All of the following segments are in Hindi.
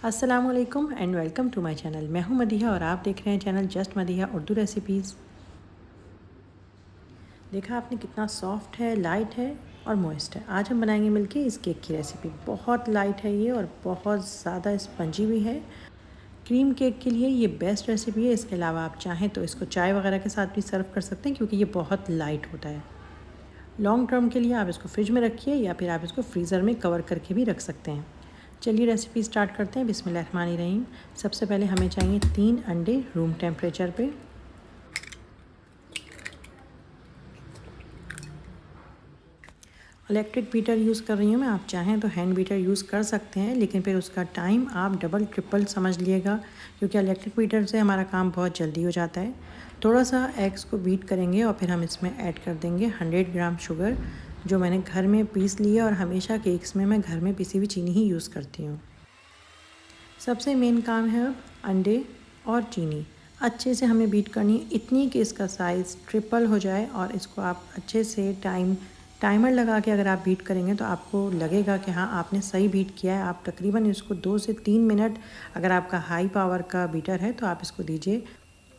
अस्सलामुअलैकुम and welcome to my channel. मैं हूं मदीहा और आप देख रहे हैं channel just Madiha Urdu recipes. देखा आपने कितना सॉफ्ट है, लाइट है और मॉइस्ट है। आज हम बनाएंगे मिलके इस केक की रेसिपी। बहुत लाइट है ये और बहुत ज़्यादा स्पंजी भी है। क्रीम केक के लिए ये बेस्ट रेसिपी है। इसके अलावा आप चाहें तो इसको चाय वगैरह के साथ भी सर्व कर सकते हैं क्योंकि ये बहुत लाइट होता है। लॉन्ग टर्म के लिए आप इसको फ्रिज में रखिए या फिर आप इसको फ्रीज़र में कवर करके भी रख सकते हैं। चलिए रेसिपी स्टार्ट करते हैं। बिस्मिल्लाहिर्रहमानिर्रहीम। सबसे पहले हमें चाहिए 3 अंडे रूम टेम्परेचर पे। इलेक्ट्रिक बीटर यूज़ कर रही हूँ मैं। आप चाहें तो हैंड बीटर यूज़ कर सकते हैं, लेकिन फिर उसका टाइम आप डबल ट्रिपल समझ लीजिएगा क्योंकि इलेक्ट्रिक बीटर से हमारा काम बहुत जल्दी हो जाता है। थोड़ा सा एग्स को बीट करेंगे और फिर हम इसमें ऐड कर देंगे 100 ग्राम शुगर, जो मैंने घर में पीस ली है और हमेशा केक्स में मैं घर में पिसी हुई चीनी ही यूज़ करती हूँ। सबसे मेन काम है अब अंडे और चीनी अच्छे से हमें बीट करनी है, इतनी कि इसका साइज़ ट्रिपल हो जाए। और इसको आप अच्छे से टाइमर लगा के अगर आप बीट करेंगे तो आपको लगेगा कि हाँ आपने सही बीट किया है। आप तकरीबन इसको 2 से 3 मिनट, अगर आपका हाई पावर का बीटर है तो आप इसको दीजिए।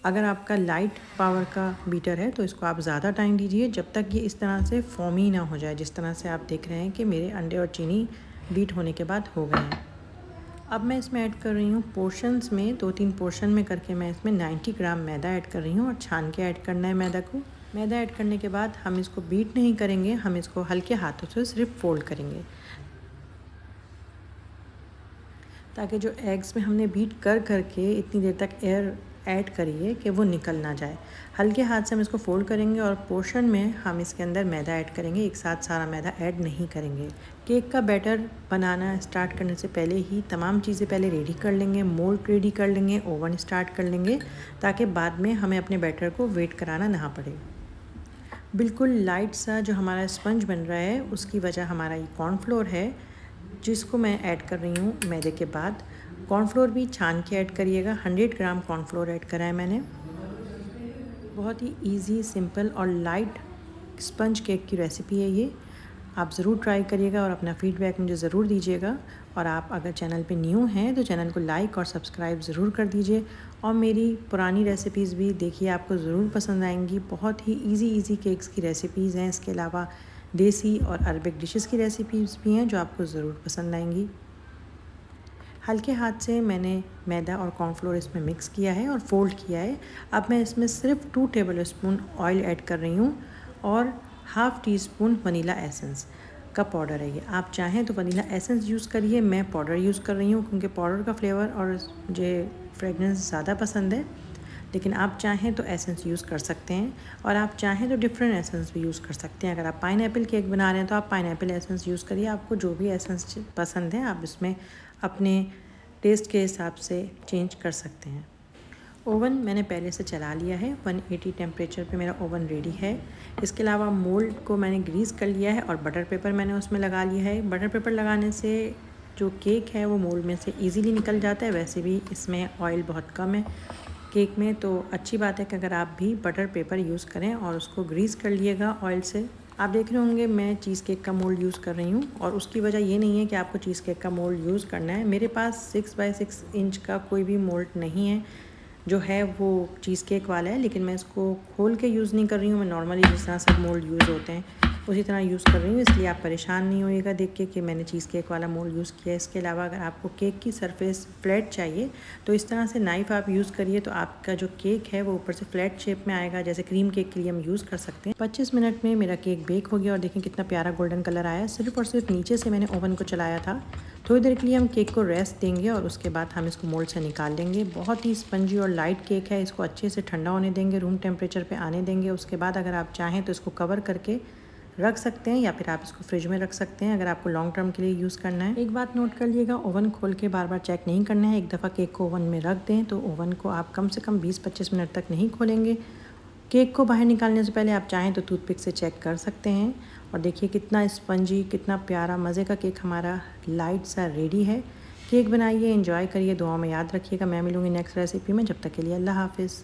अगर आपका लाइट पावर का बीटर है तो इसको आप ज़्यादा टाइम दीजिए, जब तक ये इस तरह से फॉर्मी ना हो जाए, जिस तरह से आप देख रहे हैं कि मेरे अंडे और चीनी बीट होने के बाद हो गए हैं। अब मैं इसमें ऐड कर रही हूँ पोर्शंस में, 2-3 पोर्शन में करके मैं इसमें 90 ग्राम मैदा ऐड कर रही हूँ और छान के ऐड करना है मैदा को। मैदा ऐड करने के बाद हम इसको बीट नहीं करेंगे, हम इसको हल्के हाथों से सिर्फ फोल्ड करेंगे ताकि जो एग्स में हमने बीट कर करके इतनी देर तक एयर ऐड करिए कि वो निकल ना जाए। हल्के हाथ से हम इसको फोल्ड करेंगे और पोर्शन में हम इसके अंदर मैदा ऐड करेंगे। एक साथ सारा मैदा ऐड नहीं करेंगे। केक का बैटर बनाना स्टार्ट करने से पहले ही तमाम चीज़ें पहले रेडी कर लेंगे। मोल्ड रेडी कर लेंगे, ओवन स्टार्ट कर लेंगे ताकि बाद में हमें अपने बैटर को वेट कराना ना पड़े। बिल्कुल लाइट सा जो हमारा स्पंज बन रहा है उसकी वजह हमारा ये कॉर्नफ्लोर है, जिसको मैं ऐड कर रही हूँ मैदे के बाद। कॉर्नफ्लोर भी छान के ऐड करिएगा। 100 ग्राम कॉर्नफ्लोर ऐड करा है मैंने। बहुत ही इजी, सिंपल और लाइट स्पंज केक की रेसिपी है ये। आप ज़रूर ट्राई करिएगा और अपना फ़ीडबैक मुझे ज़रूर दीजिएगा। और आप अगर चैनल पे न्यू हैं तो चैनल को लाइक और सब्सक्राइब ज़रूर कर दीजिए और मेरी पुरानी रेसिपीज़ भी देखिए, आपको ज़रूर पसंद आएंगी। बहुत ही इजी केक्स की रेसिपीज़ हैं। इसके अलावा देसी और अरबिक डिशेस की रेसिपीज़ भी हैं जो आपको ज़रूर पसंद आएंगी। हल्के हाथ से मैंने मैदा और कॉर्नफ्लोर इसमें मिक्स किया है और फोल्ड किया है। अब मैं इसमें सिर्फ 2 टेबलस्पून ऑयल ऐड कर रही हूँ और half tea spoon vanilla essence का पाउडर है ये। आप चाहें तो वनीला एसेंस यूज़ करिए, मैं पाउडर यूज़ कर रही हूँ क्योंकि पाउडर का फ्लेवर और मुझे फ्रेगनेंस ज़्यादा पसंद है। लेकिन आप चाहें तो एसेंस यूज़ कर सकते हैं और आप चाहें तो डिफरेंट एसेंस भी यूज़ कर सकते हैं। अगर आप पाइनएप्पल केक बना रहे हैं तो आप पाइनएप्पल एसेंस यूज़ करिए। आपको जो भी एसेंस पसंद है आप इसमें अपने टेस्ट के हिसाब से चेंज कर सकते हैं। ओवन मैंने पहले से चला लिया है। 180 टेम्परेचर पे मेरा ओवन रेडी है। इसके अलावा मोल्ड को मैंने ग्रीस कर लिया है और बटर पेपर मैंने उसमें लगा लिया है। बटर पेपर लगाने से जो केक है वो मोल्ड में से इजीली निकल जाता है। वैसे भी इसमें ऑयल बहुत कम है केक में, तो अच्छी बात है कि अगर आप भी बटर पेपर यूज़ करें और उसको ग्रीस कर लिएगा ऑयल से। आप देख रहे होंगे मैं चीज़ केक का मोल्ड यूज़ कर रही हूँ और उसकी वजह ये नहीं है कि आपको चीज़ केक का मोल्ड यूज़ करना है। मेरे पास 6 बाई 6 इंच का कोई भी मोल्ड नहीं है, जो है वो चीज़ केक वाला है, लेकिन मैं इसको खोल के यूज़ नहीं कर रही हूँ। मैं नॉर्मली जिस तरह सब मोल्ड यूज़ होते हैं उसी तरह यूज़ कर रही हूँ, इसलिए आप परेशान नहीं होइएगा देख के कि मैंने चीज़ केक वाला मोल्ड यूज़ किया है। इसके अलावा अगर आपको केक की सरफेस फ्लैट चाहिए तो इस तरह से नाइफ़ आप यूज़ करिए, तो आपका जो केक है वो ऊपर से फ्लैट शेप में आएगा, जैसे क्रीम केक के लिए हम यूज़ कर सकते हैं। 25 मिनट में मेरा केक बेक हो गया और देखें कितना प्यारा गोल्डन कलर आया। सिर्फ और सिर्फ नीचे से मैंने ओवन को चलाया था। थोड़ी देर के लिए हम केक को रेस्ट देंगे और उसके बाद हम इसको मोल्ड से निकाल लेंगे। बहुत ही स्पंजी और लाइट केक है। इसको अच्छे से ठंडा होने देंगे, रूम टेम्परेचर पे आने देंगे। उसके बाद अगर आप चाहें तो इसको कवर करके रख सकते हैं या फिर आप इसको फ्रिज में रख सकते हैं अगर आपको लॉन्ग टर्म के लिए यूज़ करना है। एक बात नोट कर लिएगा, ओवन खोल के बार बार चेक नहीं करना है। एक दफ़ा केक को ओवन में रख दें तो ओवन को आप कम से कम 20-25 मिनट तक नहीं खोलेंगे। केक को बाहर निकालने से पहले आप चाहें तो टूथपिक से चेक कर सकते हैं। और देखिए कितना स्पंजी, कितना प्यारा मज़े का केक हमारा लाइट सा रेडी है। केक बनाइए, एंजॉय करिए, दुआओं में याद रखिएगा। मैं मिलूँगी नेक्स्ट रेसिपी में। जब तक के लिए अल्लाह हाफ़िज़।